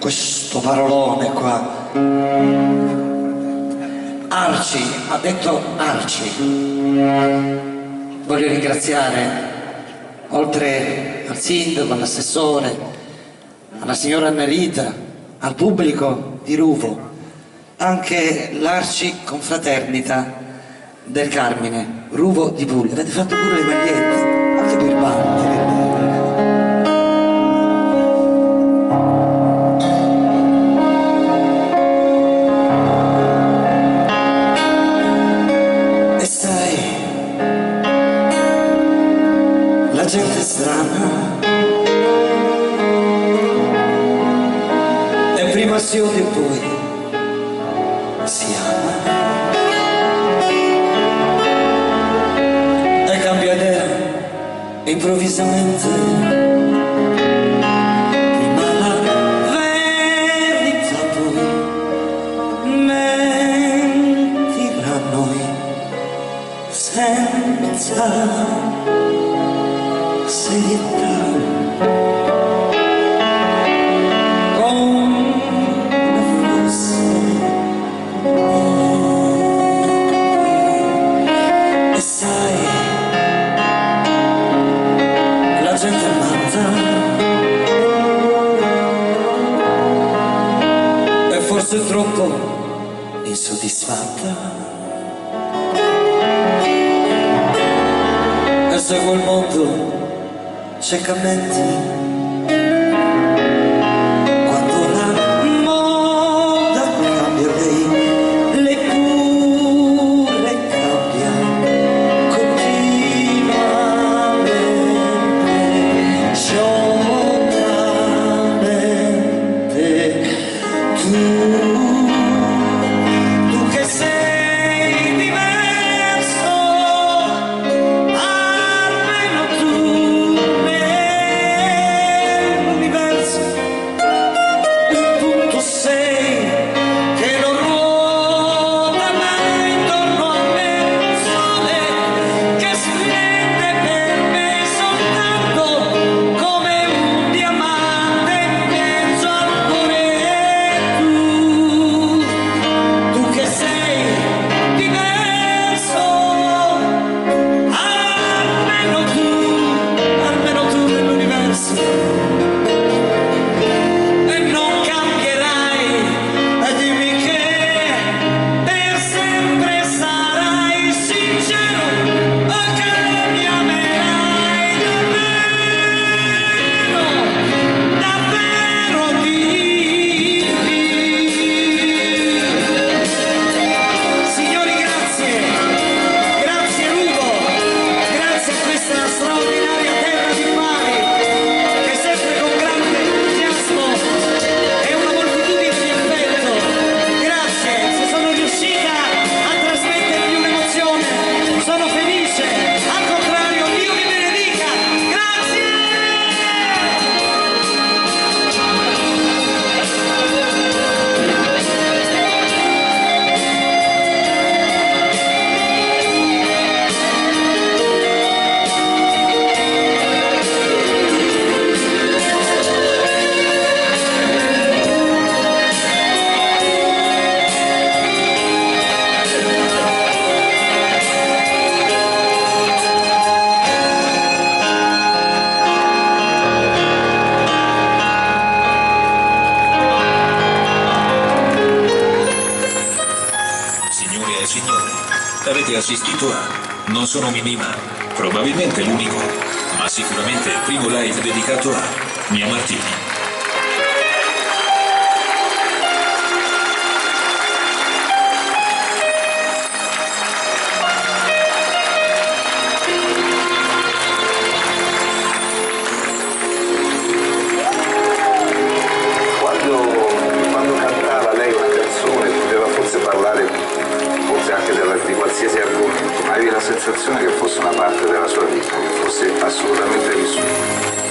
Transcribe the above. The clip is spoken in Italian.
questo parolone qua. Arci, ha detto Arci. Voglio ringraziare, oltre al sindaco, all'assessore, alla signora Annarita, al pubblico di Ruvo, anche l'Arci Confraternita del Carmine, Ruvo di Puglia. Avete fatto pure le magliette, anche per bande. E sai, la gente è strana, e prima si odia e poi si ama. Cambia idea improvvisamente, prima la verità poi mentirà a noi senza serietà, come fosse. E sai, la gente amata è forse troppo insoddisfatta e segue il mondo ciecamente. Quando la moda cambia lei le cure cambia continuamente. Tu che sei diverso, almeno tu nell'universo, un punto sei che non ruota mai intorno a me, un sole che splende per me soltanto come un diamante in mezzo al cuore. Tu che sei diverso, almeno tu nell'universo, e non cambierai, e dimmi che per sempre sarai sincero, o che mi amerai davvero di più. Signori, grazie Ruvo, grazie a questa straordinaria terra di Bari che sempre con grande entusiasmo e una moltitudine di affetto, grazie, se sono riuscita a trasmettervi un'emozione sono felice, al contrario Dio vi benedica, grazie! Signore e signori, avete assistito a Non sono Mimì, ma probabilmente l'unico, ma sicuramente il primo live dedicato a Mia Martini. Quando cantava lei una canzone poteva forse parlare anche di qualsiasi argomento, ma avevi la sensazione che fosse una parte della sua vita, che fosse assolutamente vissuta.